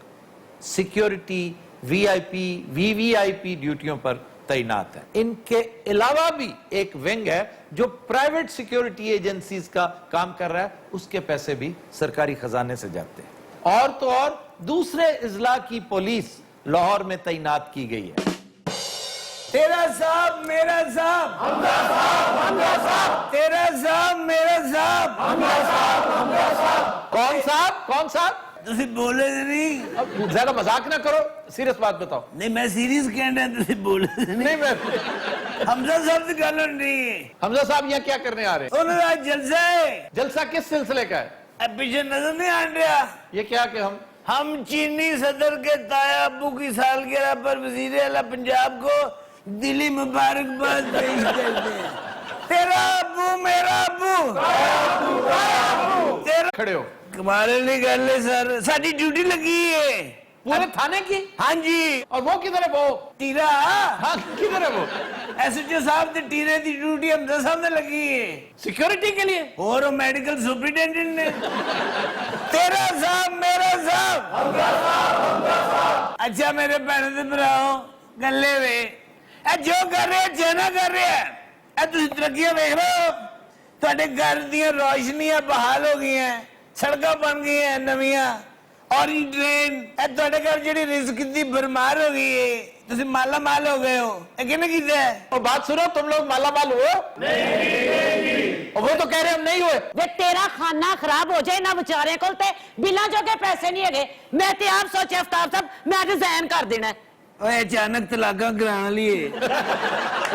सिक्योरिटी, वीआईपी, वीवीआईपी ड्यूटियों पर तैनात है। इनके अलावा भी एक विंग है जो प्राइवेट सिक्योरिटी एजेंसीज का काम कर रहा है, उसके पैसे भी सरकारी खजाने से जाते हैं। और तो और दूसरे इजला की पुलिस लाहौर में तैनात की गई है। तेरा साहब मेरा साहब, तेरा साहब मेरा साहब, कौन साहब? कौन साहब? तुसी बोले नहीं? अब ज्यादा मजाक ना करो, सीरियस बात बताओ। नहीं मैं सीरियस कह रहा तुसी बोले नहीं मैं हमजा साहब से गल नहीं है। हमजा साहब यहाँ क्या करने आ रहे हैं? उन्होंने आज जलसा है। जलसा किस सिलसिले का है? अब पीछे नजर नहीं आ रहा? ये क्या कि हम चीनी सदर के ताया अब्बू की सालगिरह पर वजीर आला पंजाब को दिली मुबारकबाद पेश करते हैं। तेरा अब्बू मेरा अब्बू, तेरा खड़े हो। कमाल नहीं कर ले सर, साडी ड्यूटी लगी है पूरे थाने की? हाँ जी। और वो किधर है? वो टीरा, हाँ किधर है वो? एसएचओ साहब ते टीरे की ड्यूटी हमजा साहब ने लगी है सिक्योरिटी के लिए। और वो मेडिकल सुपरिटेंडेंट ने। तेरा साहब मेरा साहब। अच्छा मेरे भैन दे भराओ गले वे जो कर रहे चैना कर रहे हैं, तुम तरक्कियां देख रहे हो, थोड़े घर दियां रोशनियां बहाल हो गई हैं, सड़कां बन गई हैं नवियां, और ट्रेन थोड़े घर जी रिस्क की भरमार हो गई है, तुम माला माल हो गए हो। किने कीता है? और बात सुनो, तुम लोग माला माल हुए? नहीं। और वो तो कह रहे हम नहीं हुए। वे तेरा खाना खराब हो जाए ना बेचारे को, बिना जो के पैसे नहीं है। मैं ते आप सोचे अफ्ताब साहब मैं रिजाइन कर देना है। ओए अचानक तलाका कराने लिए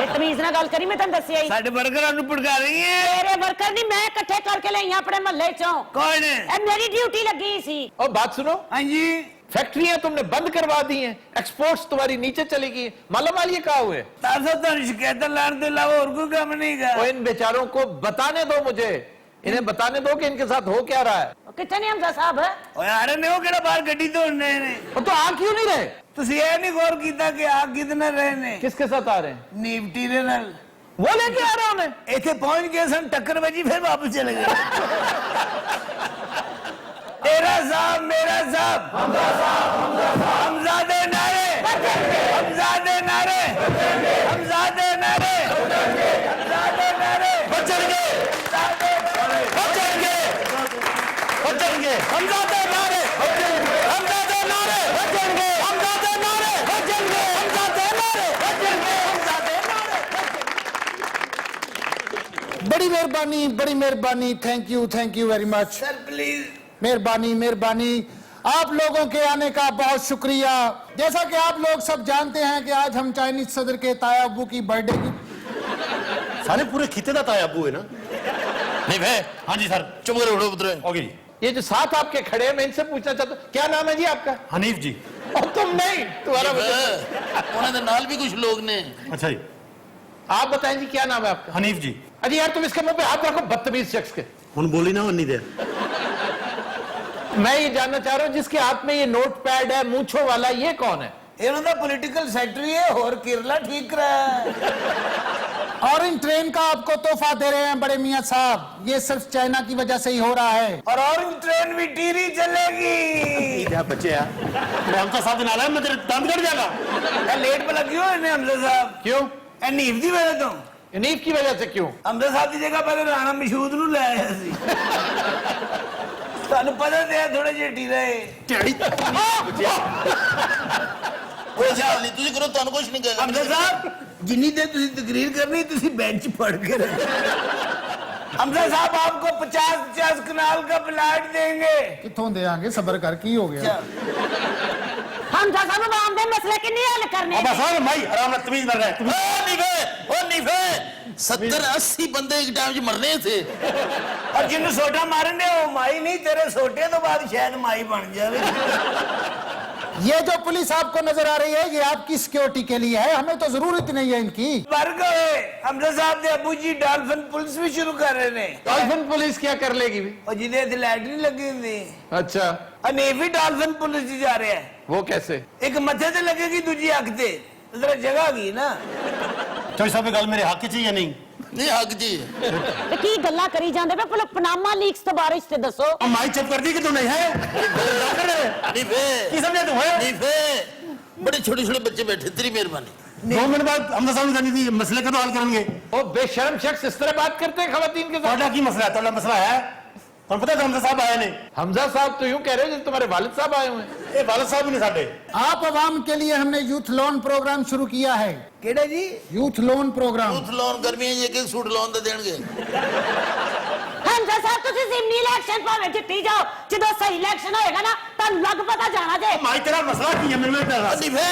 तमीज ना गल करी, मैं तेन दसिया साडे वर्करां नूं भड़का रही है। तेरे वर्कर नहीं, मैं इकट्ठे करके लई अपने महल्ले चों। कौन है? ए मेरी ड्यूटी लगी सी। और बात सुनो, हाँ जी, फैक्ट्रियां तुमने बंद करवा दी हैं, एक्सपोर्ट्स तुम्हारी नीचे चली गई, माला माल ये कहाँ हुए? ताजा तो शिकायत लाने के अलावा और कोई काम नहीं का। और इन बेचारों को बताने दो, मुझे इन्हें बताने दो कि इनके साथ हो क्या रहा है। कितने नहीं हमजा साहब है? ओए यार ने वो केड़ा बाहर गड्डी तोड़ने ने। और तो आ क्यों नहीं रहे? तुसी ये नहीं गौर कीता कि आ कितने रहे ने? किसके साथ आ रहे हैं? नीवटी रे नाल वो लेके आ रहे हैं उन्हें। इथे पहुंच गए सन, टक्कर बजी, फिर वापस चले गए। तेरा साहब मेरा साहब, हमजादे नारे, हमजादे नारे, हमजादे नारे, हमजादे नारे, बचेंगे, बचेंगे, बचेंगे, हमजादे नारे, हमजादे नारे, बचेंगे, हमजादे नारे, बचेंगे, हमजादे नारे, बचेंगे, हमजादे नारे। बड़ी मेहरबानी, thank you very much sir please. मेहरबानी मेहरबानी, आप लोगों के आने का बहुत शुक्रिया। जैसा कि आप लोग सब जानते हैं कि आज हम चाइनीज सदर के ताया अब्बू की बर्थडे की सारे पूरे खिते का ताया अब्बू है ना? नहीं भाई। हाँ जी सर, चुप करो, उठो पुत्र। ओके जी। ये जो साथ आपके खड़े हैं, मैं इनसे पूछना चाहता हूँ, क्या नाम है जी आपका? हनीफ जी। और तुम नहीं, तुम्हारा उन्होंने नाल भी कुछ लोग ने। अच्छा जी, आप बताएं जी क्या नाम है आपका? हनीफ जी। अरे यार तुम इसके मुंह पे हाथ रखो, बदतमीज शख्स के। हुन बोली ना वन्नी दे। मैं ये जानना चाह रहा हूँ, जिसके हाथ में ये नोट पैड है मूंछों वाला, ये कौन है? इन्होंने पॉलिटिकल सेक्रेटरी है और केरला ठीक रहा है। और इन ट्रेन का आपको तोहफा दे रहे हैं बड़े मियां साहब, ये सिर्फ चाइना की वजह से ही हो रहा है। और ऑरेंज ट्रेन भी टीरी चलेगी। क्या बच्चे यार, मैं हमजा साहब नाला है, मैं तेरे दंद कट जाएगा। लेट पे लगी हो इन्हें हमजा साहब? क्यों? नीफ दी वजह तो। नीफ की वजह से क्यों? हमजा साहब की जगह पहले राणा मशहूद नूं ले आया सी। ਤੁਹਾਨੂੰ ਪਤਾ ਤੇ ਹੈ ਥੋੜੇ ਜਿਹੇ ਢੀਲੇ ਢਿਆੜੀ ਕੋਈ ਹਾਲ ਨਹੀਂ, ਤੁਸੀਂ ਕਰੋ, ਤੁਹਾਨੂੰ ਕੁਝ ਨਹੀਂ ਕਹੇਗਾ। हमजा साहब जिन्नी देर तुसी तकरीर करनी तुसी बेंच पढ़ के रखो। हमजा साहब आपको 50-50 कनाल का प्लाट देंगे। कितों देंगे? सबर कर, की हो गया? हमजा साहब आवाम दे मसले की नहीं हल करने। अब साहब भाई आराम से तमीज कर रहे हैं। ओ नीफे 70-80 ਬੰਦੇ ਇੱਕ ਟਾਈਮ 'ਚ ਮਰਨੇ ਥੇ। ਔਰ ਜਿਹਨੂੰ ਸੋਟਾ ਮਾਰਨ ਦੇ ਉਹ ਮਾਈ ਨਹੀਂ, ਤੇਰੇ ਸੋਟੇ ਤੋਂ ਬਾਅਦ ਸ਼ਾਇਦ ਮਾਈ ਬਣ ਜਾਵੇ। ये जो पुलिस आपको नजर आ रही है ये आपकी सिक्योरिटी के लिए है, हमें तो जरूरत नहीं है इनकी। वर्ग होए हमजा साहब दे अबू जी डॉल्फिन पुलिस भी शुरू कर रहे ने। डॉल्फिन पुलिस क्या कर लेगी भी? और जिन्हें इत्थे लाइट नहीं लगी हुंदी, अच्छा, नेवी डॉल्फिन पुलिस जी जा रहे हैं। वो कैसे? एक मथे ते लगेगी, दूजी अख ते। जरा जगह गई ना। ਚੌਧਰੀ ਸਾਹਿਬ ਇਹ ਗੱਲ ਮੇਰੇ ਹੱਕ 'ਚ ਹੀ ਹੈ ਨਹੀਂ? ਨਹੀਂ ਹੱਕ ਜੀ। ਤੇ ਕੀ ਗੱਲਾਂ ਕਰੀ ਜਾਂਦੇ ਪਏ? ਪਹਿਲਾਂ ਪਨਾਮਾ ਲੀਕਸ ਦੇ ਬਾਰੇ ਚ ਤੇ ਦੱਸੋ। ਮਾਈ ਚੁੱਪ ਕਰਦੀ ਕਿ ਤੂੰ ਨਹੀਂ ਹੈ? ਨਹੀਂ ਫੇ ਕੀ ਸਮਝਿਆ ਤੂੰ ਹੈ? ਨਹੀਂ ਫੇ ਬੜੇ ਛੋਟੇ ਛੋਟੇ ਬੱਚੇ ਬੈਠੇ, ਤੇਰੀ ਮਿਹਰਬਾਨੀ। 2 ਮਿੰਟ ਬਾਅਦ ਹਮਜ਼ਾ ਸਾਹਿਬ ਨੂੰ ਜਾਣੀ ਸੀ ਮਸਲੇ ਕਦੋਂ ਹੱਲ ਕਰਨਗੇ? वो बेशर्म शख्स इस तरह बात करते हैं खवातीन के साथ? ਤੁਹਾਡਾ ਕੀ ਮਸਲਾ ਹੈ? ਤੁਹਾਡਾ ਮਸਲਾ ਹੈ? ਤੁਹਾਨੂੰ ਪਤਾ ਹਮਜ਼ਾ ਸਾਹਿਬ ਆਏ ਨੇ? हमजा साहब तो यूं कह रहे हो जैसे तुम्हारे वालिद साहब आए हुए हैं। ਇਹ ਵਾਲਦ ਸਾਹਿਬ ਹੀ ਨੇ ਸਾਡੇ। आप अवाम के लिए हमने यूथ लोन प्रोग्राम शुरू किया है। केड़ा जी? Youth loan programme. Youth loan ਗਰਮੀਆਂ 'ਚ ਇੱਕ ਸੂਟ ਲੋਨ ਦੇ ਦੇਣਗੇ। ਹਮਜ਼ਾ ਸਾਹਿਬ ਤੁਸੀਂ ਜ਼ਿਮਨੀ ਇਲੈਕਸ਼ਨ ਭਾਵੇਂ ਜਿੱਤੀ ਜਾਓ, ਜਦੋਂ ਸਹੀ ਇਲੈਕਸ਼ਨ ਹੋਏਗਾ ਨਾ ਤੁਹਾਨੂੰ ਲੱਗ ਪਤਾ ਜਾਣਾ ਜੇ। ਮਾਈ ਤੇਰਾ ਮਸਲਾ ਕੀ ਹੈ ਮੈਨੂੰ ਇਹ ਦੱਸ। ਨਹੀਂ ਫੇ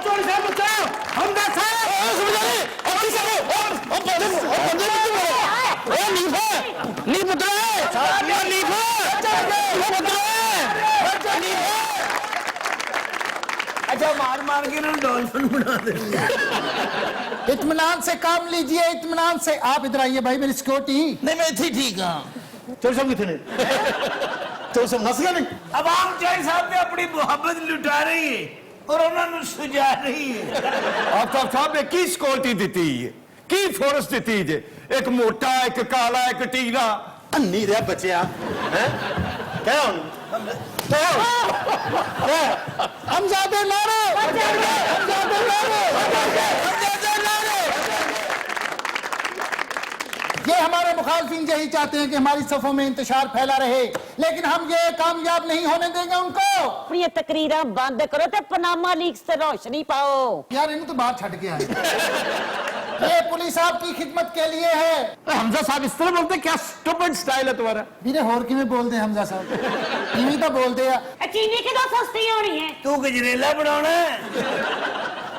ਚੌਧਰੀ ਸਾਹਿਬ ਬਚਾਓ ਹਮਜ਼ਾ ਸਾਹਿਬ। ਨਹੀਂ ਪੁੱਤਰਾ अच्छा मार मार के इन्होंने डॉल्फिन बना देंगे। इत्मीनान से काम लीजिए, इत्मीनान से। आप इधर आइए भाई, मेरी सिक्योरिटी। ਨਹੀਂ ਮੈਂ ਇੱਥੇ ਠੀਕ ਹਾਂ। ਚੌਧਰੀ ਸਾਹਿਬ ਕਿੱਥੇ ਨੇ? ਚੌਧਰੀ ਸਾਹਿਬ ਨਸ ਗਏ ਨੇ? अवाम चाहे साहब ने अपनी मोहब्बत लुटा रही है और उन्होंने सुझा रही है। ਆਫਤਾਬ ਸਾਹਿਬ ਨੇ ਕੀ ਸਿਕਿਉਰਿਟੀ ਦਿੱਤੀ ਹੈ, ਕੀ ਫੋਰਸ ਦਿੱਤੀ ਜੇ? ਇੱਕ ਮੋਟਾ, ਇੱਕ ਕਾਲਾ, ਇੱਕ ਟੀਨਾ। ਅੰਨੀ ਰਿਹਾ ਬੱਚਿਆ ਹੈ ਕਹਿ ਹੁਣ हमजादे नारे, हमजादे नारे। ये हमारे मुखालफिन यही चाहते हैं कि हमारी सफों में इंतशार फैला रहे, लेकिन हम ये कामयाब नहीं होने देंगे उनको। ਆਪਣੀਆਂ ਤਕਰੀਰਾਂ ਬੰਦ ਕਰੋ ਤੇ ਪਨਾਮਾ ਲੀਕਸ ਤੇ ਰੋਸ਼ਨੀ ਪਾਓ। यार इन्हें तो बाहर छट के आए। ये पुलिस आपकी खिदमत के लिए है। हमजा साहब इस तरह बोलते हैं? क्या स्टूपिड स्टाइल है तुम्हारा? मेरे होर किवें बोलते हैं हमजा साहब? इवें तो बोलते हैं। ਇਹ ਚੀਨੀ ਕਿਦੋਂ ਸਸਤੀ ਹੋਣੀ ਹੈ? तू गजरेला बनाना है।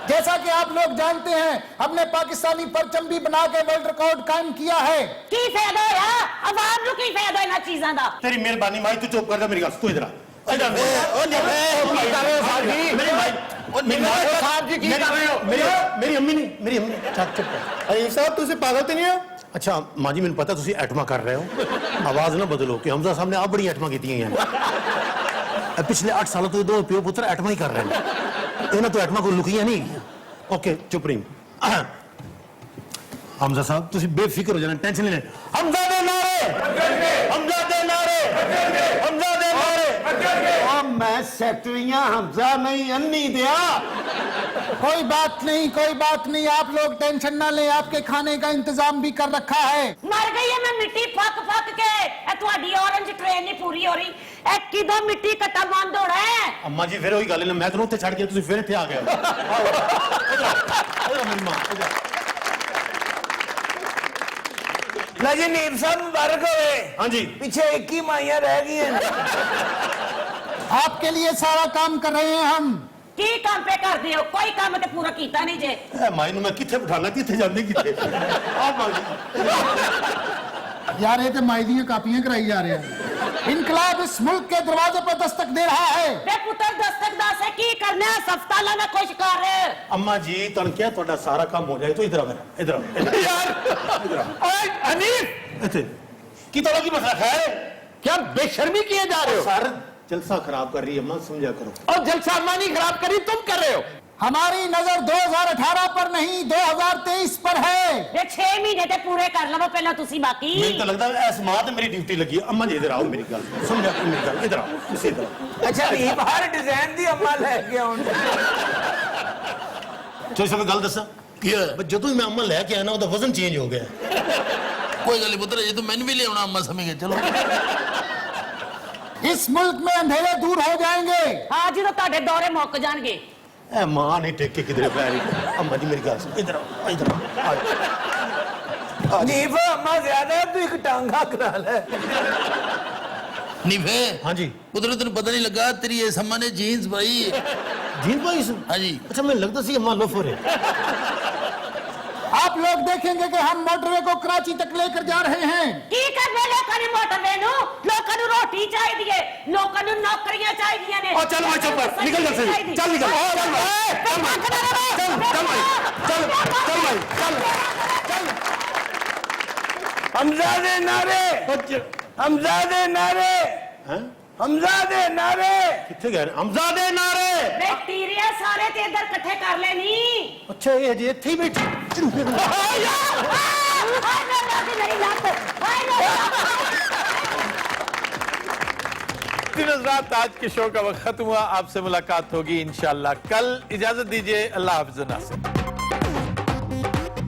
जैसा कि आप लोग जानते हैं, हमने पाकिस्तानी परचम भी बना के वर्ल्ड रिकॉर्ड कायम किया है। ਕੀ ਫਾਇਦਾ ਹੋਇਆ? ਆਵਾਮ ਨੂੰ ਕੀ ਫਾਇਦਾ ਇਹਨਾਂ ਚੀਜ਼ਾਂ ਦਾ? ਤੇਰੀ ਮਿਹਰਬਾਨੀ ਮਾਈ ਤੂੰ ਚੁੱਪ ਕਰ ਜਾ ਮੇਰੀ ਗੱਲ ਤੂੰ ਇਧਰ ਆ ਇਧਰ ਉਹ ਨਹੀਂ ਫੇ ਮੇਰੀ ਮਾਈ साहब जी की कर रहे हो? ਮੇਰੀ ਅੰਮੀ ਨਹੀਂ ਮੇਰੀ ਅੰਮੀ ਚੱਕ ਚੁੱਪ ਅਰੇ ਸਾਹਿਬ ਤੁਸੀਂ ਪਾਗਲ ਤੇ ਨਹੀਂ ਹੋ? ਅੱਛਾ ਮਾਂ ਜੀ ਮੈਨੂੰ ਪਤਾ ਤੁਸੀਂ ਐਟਮਾਂ ਕਰ ਰਹੇ ਹੋ ਆਵਾਜ਼ ਨਾ ਬਦਲੋ ਕਿ ਹਮਜ਼ਾ ਸਾਹਿਬ ਨੇ ਆਪ ਬੜੀ ਐਟਮਾਂ ਕੀਤੀਆਂ ਹਨ ਪਿਛਲੇ 8 ਸਾਲਾਂ ਤੋਂ ਦੋ ਪਿਓ ਪੁੱਤਰ ਐਟਮਾਂ ਹੀ ਕਰ ਰਹੇ ਨੇ ਇਹਨਾਂ ਤੋਂ ਐਟਮਾਂ ਕੋਈ ਲੁਕੀਆਂ ਨਹੀਂ ਓਕੇ ਚੁੱਪ ਰਹੀ ਹਮਜ਼ਾ ਸਾਹਿਬ ਤੁਸੀਂ ਬੇਫਿਕਰ ਹੋ ਜਾਣਾ ਟੈਨਸ਼ਨ ਨਹੀਂ ਲੈਣੀ ਹਮਜ਼ਾ ਦੇ ਨਾਰੇ ਹਮਜ਼ਾ ਦੇ ਨਾਰੇ ਹਮਜ਼ਾ ਦੇ ਨਾਰੇ मैं सेक्रेटरियां हमजा नहीं अन्नी दिया। कोई बात नहीं, कोई बात नहीं, आप लोग टेंशन ना लें, आपके खाने का इंतजाम भी कर रखा है। ਮਰ ਗਈ ਹੈ ਮੈਂ ਮਿੱਟੀ ਫੱਕ ਫੱਕ ਕੇ। ਇਹ ਤੁਹਾਡੀ ਔਰੰਜ ਟ੍ਰੇਨ ਨਹੀਂ ਪੂਰੀ ਹੋ ਰਹੀ। ਇਹ ਕਿਦੋਂ ਮਿੱਟੀ ਕੱਟਾ ਬੰਦ ਹੋਣਾ ਹੈ? अम्मा जी फिर वही गल है मैं तेन उत्थे छड़ के तुसीं फिर इत्थे आ गए मेरी मां लगे नीब साहब मुबारक होए। हाँ जी पीछे एक ही माइयां रह गई हैं। आपके लिए सारा काम कर रहे हैं हम। ਕੀ ਕੰਮ ਪੇ ਕਰਦੇ ਹੋ? ਕੋਈ ਕੰਮ ਤੇ ਪੂਰਾ ਕੀਤਾ ਨਹੀਂ ਜੇ। ए माई नु मैं किथे बिठाना किथे जांदे किथे आ मां जी यार ये तो माई दियां कापियां कराई जा रहे हैं। इनकलाब इस मुल्क के दरवाजे पर दस्तक दे रहा है। ਵੇ ਪੁੱਤਰ ਦਸਤਕ ਦੱਸ ਕੀ ਕਰਨਾ ਹੈ? ਸਫਤਾਲਾ ਨਾ ਕੁਛ ਕਰ। अम्मा जी तन क्या थोड़ा सारा काम हो जाए तो इधर आ मेरा इधर आ यार ओए हनीफ, इत्थे की तोड़ा की मसला है क्या बेशर्मी किए जा रहे हो? सर जलसा खराब कर रही है अम्मा समझा करो और जलसा अम्मा नहीं खराब करी, तुम कर रहे हो। हमारी नजर 2018 पर नहीं 2023 पर है। ਇਹ 6 ਮਹੀਨੇ ਤੇ ਪੂਰੇ ਕਰ ਲਵੋ ਪਹਿਲਾਂ ਤੁਸੀਂ ਬਾਕੀ। ਮੈਨੂੰ ਤਾਂ ਲੱਗਦਾ ਐਸ ਮਾਂ ਤੇ ਮੇਰੀ ਡਿਊਟੀ ਲੱਗੀ ਹੈ अम्मा जी इधर आओ मेरी गल समझा मेरी गल इधर आओ तुसीं इधर आओ अच्छा नीब हर डिजाइन दी अम्मा लेके आउण। चलो सब गल दसा ਕੀ ਹੋਇਆ? ਜਦੋਂ ਹੀ ਮੈਂ अम्मा लेके आया ना ਉਹਦਾ ਵਜ਼ਨ ਚੇਂਜ ਹੋ ਗਿਆ ਕੋਈ ਗੱਲ ਨਹੀਂ ਪੁੱਤਰ, ਜੇ ਤੂੰ ਮੈਨੂੰ ਵੀ ਲਿਆਉਣਾ ਅੰਮਾ ਸਮਝ ਕੇ ਚਲੋ। इस मुल्क में अंधेरे दूर हो जाएंगे। ਹਾਂ ਜਦੋਂ ਤੁਹਾਡੇ ਦੌਰੇ ਮੁੱਕ ਜਾਣਗੇ। ए मां नहीं टेक के किधर पैर अम्मा जी मेरी गल सुन इधर आओ इधर आओ नीब अम्मा ज्यादा है, तू एक टांगा करा ले। ਨਹੀਂ ਫੇ हाँ जी ਪੁੱਤਰ ਤੈਨੂੰ ਪਤਾ ਨਹੀਂ ਲੱਗਾ ਤੇਰੀ ਇਸ ਅੰਮਾ ਨੇ ਜੀਨਸ ਪਾਈ। जीन भाई हाँ जी। अच्छा मैं लगता सी अम्मा लोफर है आप लोग देखेंगे कि हम मोटरवे को कराची तक लेकर जा रहे हैं। ਕੀ ਕਰਨੇ ਲੋਕਾਂ ਨੇ ਮੋਟਰਵੇ ਨੂੰ? ਲੋਕਾਂ ਨੂੰ ਰੋਟੀ ਚਾਹੀਦੀ ਹੈ, ਲੋਕਾਂ ਨੂੰ ਨੌਕਰੀਆਂ ਚਾਹੀਦੀਆਂ ਨੇ। और चल भाई चल भाई निकल जल्दी से चल निकल चल भाई चल भाई चल भाई चल भाई चल हमजादे नारे हमजादे नारे हमजादे नारे किथे गए हमजादे नारे ਬੈਕਟੀਰੀਆ ਸਾਰੇ ਤੇ ਇੱਧਰ ਇਕੱਠੇ ਕਰ ਲੈਣੀ। अच्छा ये जे इथे ही बैठी नजरात, आज के शो का वक्त खत्म हुआ। आपसे मुलाकात होगी इंशाल्लाह कल। इजाजत दीजिए, अल्लाह हाफिज़ नासिर।